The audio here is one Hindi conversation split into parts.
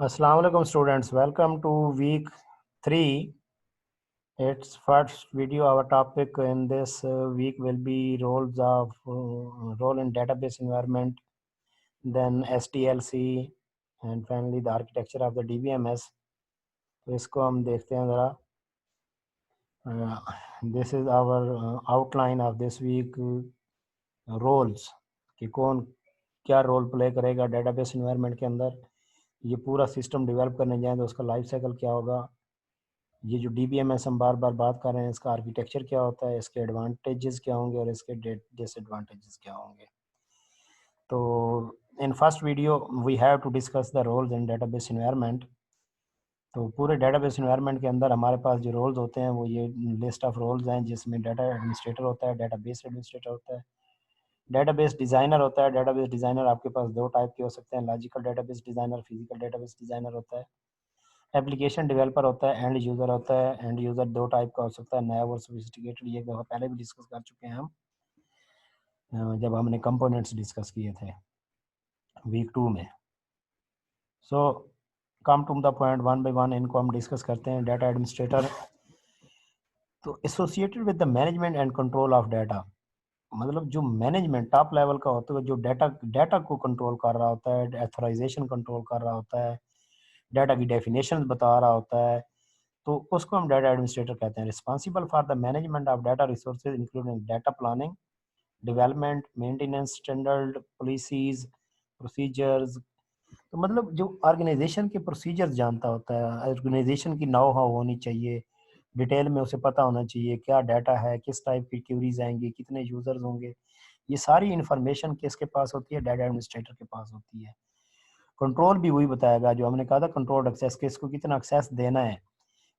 Assalamu alaikum students, welcome to week 3. Its first video. Our topic in this week will be role in database environment, then SDLC, and finally the architecture of the DBMS. तो इसको हम देखते हैं ज़रा. This is our outline of this week. Roles कि कौन क्या रोल प्ले करेगा डेटाबेस एनवायरनमेंट के अंदर. ये पूरा सिस्टम डेवलप करने जाएं तो उसका लाइफ साइकिल क्या होगा. ये जो DBMS हम बार बार बात कर रहे हैं, इसका आर्किटेक्चर क्या होता है, इसके एडवांटेजेस क्या होंगे और इसके डिसएडवांटेजेस क्या होंगे. तो in first video we have to discuss the roles in database environment. तो पूरे डेटाबेस एनवायरनमेंट के अंदर हमारे पास जो रोल्स होते हैं वो ये लिस्ट ऑफ रोल्स हैं, जिसमें डाटा एडमिनिस्ट्रेटर होता है, डेटाबेस एडमिनिस्ट्रेटर होता है, डेटाबेस डिज़ाइनर होता है. डेटाबेस डिज़ाइनर आपके पास दो टाइप के हो सकते हैं, logical database designer, physical database designer होता है. एप्लीकेशन डेवलपर होता है, एंड यूज़र होता है. एंड यूज़र दो टाइप का हो सकता है, नया और सोफिस्टिकेटेड. ये दफ़ा पहले भी डिस्कस कर चुके हैं हम जब हमने कंपोनेंट्स डिस्कस किए थे वीक 2 में. So come to the point, one by one इनको हम डिस्कस करते हैं. डाटा एडमिनिस्ट्रेटर तो associated with the management and control of data, मतलब जो मैनेजमेंट टॉप लेवल का होता है, जो डाटा को कंट्रोल कर रहा होता है, एथोराइजेशन कंट्रोल कर रहा होता है, डाटा की डेफिनेशन बता रहा होता है, तो उसको हम डाटा एडमिनिस्ट्रेटर कहते हैं. Responsible for the management of data resources including data planning, development, maintenance, standard, policies, procedures. तो मतलब जो ऑर्गेनाइजेशन के प्रोसीजर्स जानता होता है, ऑर्गेनाइजेशन की नौ हाउ होनी चाहिए, डिटेल में उसे पता होना चाहिए क्या डाटा है, किस टाइप की क्यूरीज आएंगी, कितने यूजर्स होंगे. ये सारी इंफॉर्मेशन किसके पास होती है, डाटा एडमिनिस्ट्रेटर के पास होती है. कंट्रोल भी वही बताएगा जो हमने कहा था, कंट्रोल एक्सेस, किसको कितना एक्सेस देना है.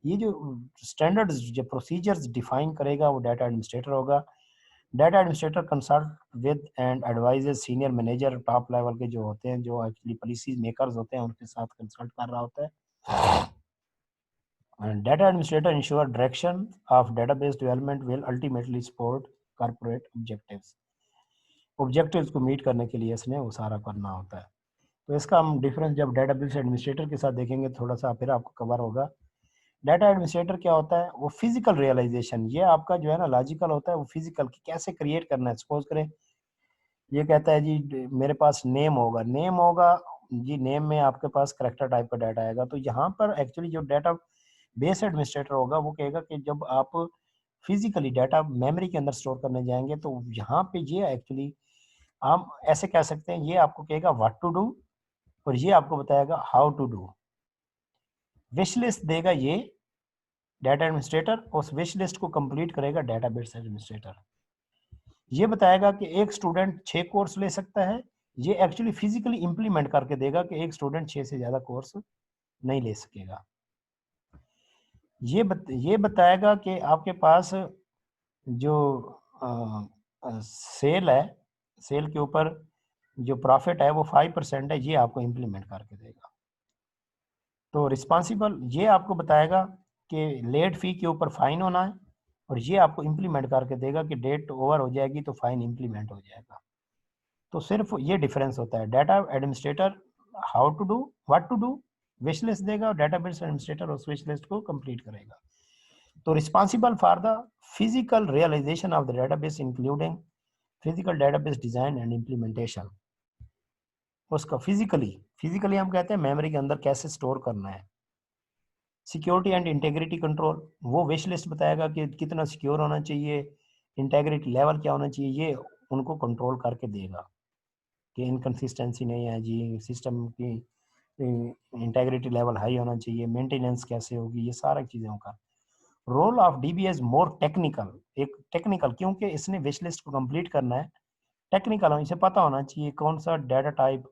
ये जो स्टैंडर्ड्स, जो प्रोसीजर्स डिफाइन करेगा वो डाटा एडमिनिस्ट्रेटर होगा. Data administrator consult with and advises senior manager, top level के जो होते हैं, जो एक्चुअली पॉलिसीज मेकर्स होते हैं, उनके साथ कंसल्ट कर रहा होता है. And data administrator ensure direction of database development will ultimately support corporate objectives. Objectives को मीट करने के लिए इसने वो सारा करना होता है. तो इसका हम डिफरेंस जब डेटाबेस एडमिनिस्ट्रेटर के साथ देखेंगे थोड़ा सा फिर आपको कवर होगा. डाटा एडमिनिस्ट्रेटर क्या होता है, वो फिजिकल रियलाइजेशन, ये आपका जो है ना लॉजिकल होता है, वो फिजिकल की कैसे क्रिएट करना है. सपोज करें ये कहता है जी मेरे पास नेम होगा, नेम होगा जी, नेम में आपके पास करेक्टर टाइप का डाटा आएगा. तो यहाँ पर एक्चुअली जो डाटा बेस एडमिनिस्ट्रेटर होगा वो कहेगा कि जब आप फिजिकली डाटा मेमोरी के अंदर स्टोर करने जाएंगे तो यहाँ पे ये एक्चुअली हम ऐसे कह सकते हैं, ये आपको कहेगा व्हाट टू डू और ये आपको बताएगा how to do. Wish list देगा ये डाटा एडमिनिस्ट्रेटर, उस विश लिस्ट को कंप्लीट करेगा डेटाबेस एडमिनिस्ट्रेटर. ये बताएगा कि एक स्टूडेंट 6 कोर्स ले सकता है, ये एक्चुअली फिजिकली इंप्लीमेंट करके देगा कि एक स्टूडेंट 6 से ज़्यादा कोर्स नहीं ले सकेगा. ये बताएगा कि आपके पास जो सेल है, सेल के ऊपर जो प्रॉफिट है वो 5% है, ये आपको इम्प्लीमेंट करके देगा. तो रिस्पॉन्सिबल ये आपको बताएगा कि लेट फी के ऊपर फाइन होना है, और ये आपको इम्प्लीमेंट करके देगा कि डेट ओवर हो जाएगी तो फाइन इम्प्लीमेंट हो जाएगा. तो सिर्फ ये डिफरेंस होता है. Data administrator how to do, what to do, wish list देगा, और डाटाबेस एडमिनिस्ट्रेटर उस विश लिस्ट को कंप्लीट करेगा. तो responsible for the physical realisation of the database including physical database design and implementation. उसका फिजिकली हम कहते हैं मेमोरी के अंदर कैसे स्टोर करना है. सिक्योरिटी एंड इंटेग्रिटी कंट्रोल, वो विश लिस्ट बताएगा कि कितना सिक्योर होना चाहिए, इंटेग्रिटी लेवल क्या होना चाहिए, ये उनको कंट्रोल करके देगा कि इनकन्सिस्टेंसी नहीं है जी, सिस्टम की इंटेग्रिटी लेवल हाई होना चाहिए, मेंटेनेंस कैसे होगी, ये सारी चीज़ों का. Role of DBS more technical, एक टेक्निकल क्योंकि इसने विश लिस्ट को कंप्लीट करना है. टेक्निकल इसे पता होना चाहिए कौन सा डाटा टाइप,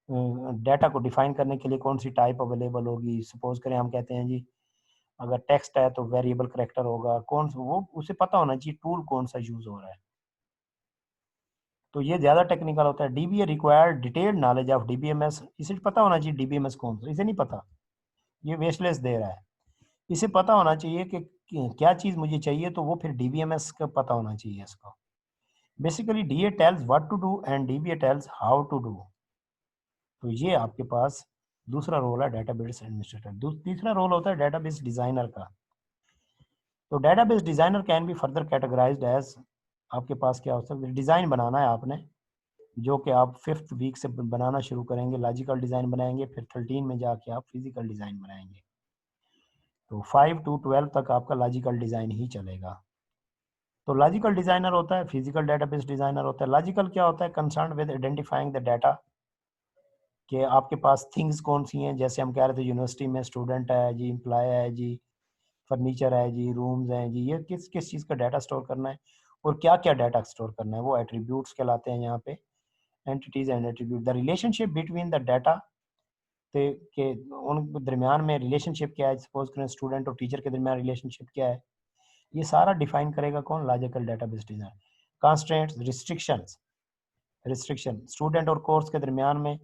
डाटा को डिफाइन करने के लिए कौन सी टाइप अवेलेबल होगी. सपोज करें हम कहते हैं जी अगर टेक्स्ट है तो वेरिएबल करेक्टर होगा, कौन सा वो उसे पता होना चाहिए टूल कौन सा यूज हो रहा है. तो ये ज़्यादा टेक्निकल होता है. DBA required detailed knowledge of DBMS, इसे पता होना चाहिए DBMS कौन सा, इसे नहीं पता, ये वेस्टलेस दे रहा है. इसे पता होना चाहिए कि क्या चीज़ मुझे चाहिए, तो वो फिर DBMS का पता होना चाहिए इसको. Basically DA tells what to do and DBA tells how to do. तो ये आपके पास दूसरा रोल है डेटाबेस एडमिनिस्ट्रेटर। तीसरा रोल होता है डेटाबेस डिजाइनर का। तो database designer can be further categorised as, आपके पास क्या हो सकता है, डिजाइन बनाना है आपने, जो कि आप 5th वीक से बनाना शुरू करेंगे, लॉजिकल डिजाइन बनाएंगे, फिर 13 में जाके आप फिजिकल डिजाइन बनाएंगे। तो 5 to 12 तक आपका लॉजिकल डिजाइन ही चलेगा। तो लॉजिकल डिजाइनर होता है, फिजिकल डेटाबेस डिजाइनर होता है। लॉजिकल क्या होता है, concern with identifying the data, कि आपके पास थिंग्स कौन सी हैं, जैसे हम कह रहे थे यूनिवर्सिटी में स्टूडेंट है जी, एम्प्लॉय है जी, फर्नीचर है जी, रूम्स हैं जी, ये किस किस चीज़ का डाटा स्टोर करना है और क्या क्या डाटा स्टोर करना है, वो एट्रीब्यूट्स कहलाते हैं यहाँ पे, entities and attribute. The relationship between the data के उन दरमियान में रिलेशनशिप क्या है, सपोज करें स्टूडेंट और टीचर के दरमियान रिलेशनशिप क्या है, ये सारा डिफाइन करेगा कौन, logical database design. Constraints, restrictions, restriction student और कोर्स के दरमियान में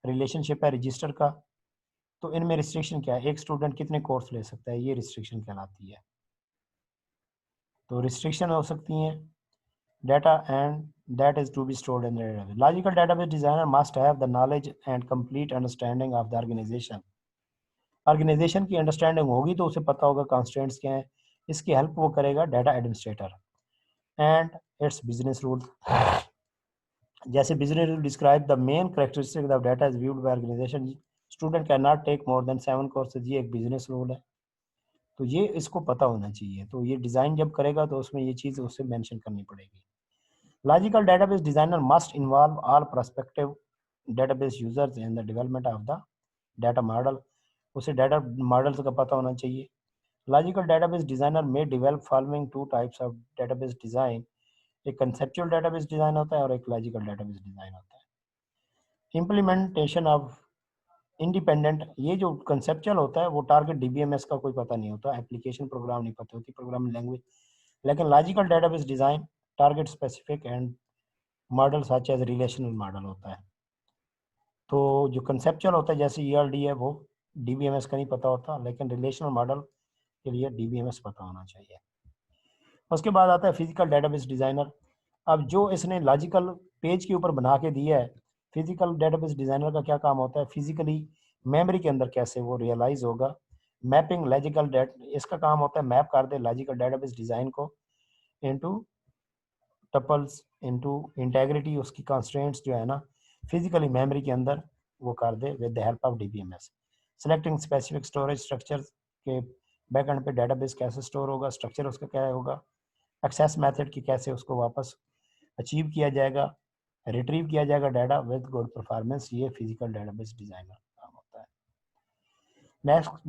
रिलेशनशिप है रजिस्टर का, तो इनमें रिस्ट्रिक्शन क्या है, एक स्टूडेंट कितने कोर्स ले सकता है, ये रिस्ट्रिक्शन कहलाती है। तो रिस्ट्रिक्शन हो सकती हैं data and that is to be stored in the database. Logical database designer must have the knowledge and complete understanding of the organization. Organization की अंडरस्टैंडिंग होगी तो उसे पता होगा constraints क्या हैं, इसकी हेल्प वो करेगा data administrator. And its business rule, जैसे business rule describe the main characteristic of data is viewed by organization, student can not take more than 7 courses, ये एक बिजनेस रूल है, तो ये इसको पता होना चाहिए। तो ये डिज़ाइन जब करेगा तो उसमें ये चीज़ उससे मेंशन करनी पड़ेगी। Logical database designer must involve all prospective database users in the development of the data model. उसे data models का पता होना चाहिए। Logical database designer may develop following two types of database design. एक conceptual database design होता है और एक logical database design होता है। Implementation of independent, ये जो conceptual होता है वो target DBMS का कोई पता नहीं होता, application program नहीं पता होती, programming language, लेकिन logical database design target specific and model such as relational model होता है। तो जो कंसेप्चुअल होता है जैसे ईआरडी है वो डीबीएमएस का नहीं पता होता, लेकिन रिलेशनल मॉडल के लिए डीबीएमएस पता होना चाहिए। उसके बाद आता है फिजिकल डेटाबेस डिजाइनर। अब जो इसने लॉजिकल पेज के ऊपर बना के दिया है, फिजिकल डेटाबेस डिजाइनर का क्या काम होता है, फिजिकली मेमोरी के अंदर कैसे वो रियलाइज होगा। मैपिंग लॉजिकल डेट, इसका काम होता है मैप कर दे लॉजिकल डेटाबेस डिजाइन को इनटू टपल्स, इनटू इंटेग्रिटी, उसकी कंस्ट्रेंट्स जो है ना फिजिकली मेमोरी के अंदर वो कर दे with the help of DBMS. Selecting specific storage structure के बैकएंड पे डेटाबेस कैसे स्टोर होगा, स्ट्रक्चर उसका क्या होगा, एक्सेस मेथड की कैसे उसको वापस अचीव किया जाएगा, रिट्रीव किया जाएगा डाटा विद गुड परफॉर्मेंस, ये फिजिकल डेटाबेस डिजाइनर काम होता है।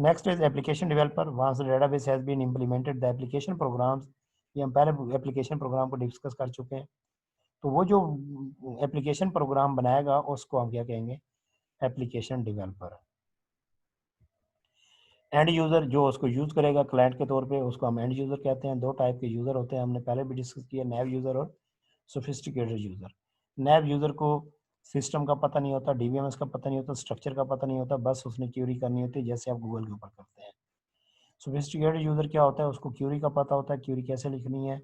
Next is application developer. वहाँ से database has been implemented the application programs, ये हम पहले एप्लीकेशन प्रोग्राम को डिस्कस कर चुके हैं। तो वो जो एप्लीकेशन प्रोग्राम बनाएगा उसको हम क्या कहेंगे, एप्लीकेशन डेवलपर। एंड यूज़र जो उसको यूज़ करेगा क्लाइंट के तौर पे, उसको हम एंड यूज़र कहते हैं। दो टाइप के यूज़र होते हैं, हमने पहले भी डिस्कस किया, नैव यूज़र और सोफिस्टिकेटेड यूज़र। नैव यूज़र को सिस्टम का पता नहीं होता, डीबीएमएस का पता नहीं होता, स्ट्रक्चर का पता नहीं होता, बस उसने क्यूरी करनी होती है जैसे आप गूगल के ऊपर करते हैं। सोफिस्टिकेटेड यूज़र क्या होता है, उसको क्यूरी का पता होता है, क्यूरी कैसे लिखनी है,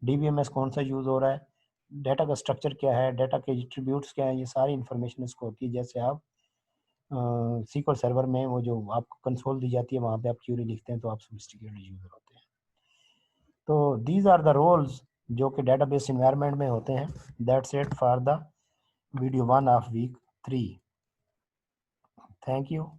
डीबीएमएस कौन सा यूज़ हो रहा है, डाटा का स्ट्रक्चर क्या है, डाटा के एट्रीब्यूट्स क्या है, ये सारी इन्फॉर्मेशन इसको होती है। जैसे आप SQL सर्वर में वो जो आपको कंसोल दी जाती है वहाँ पे आप क्यूरी लिखते हैं, तो आप सोफिस्टिकेटेड यूज़र होते हैं। तो दीज आर द रोल्स जो कि डेटाबेस इन्वायरमेंट में होते हैं। That's it for the video 1 of week 3। Thank you.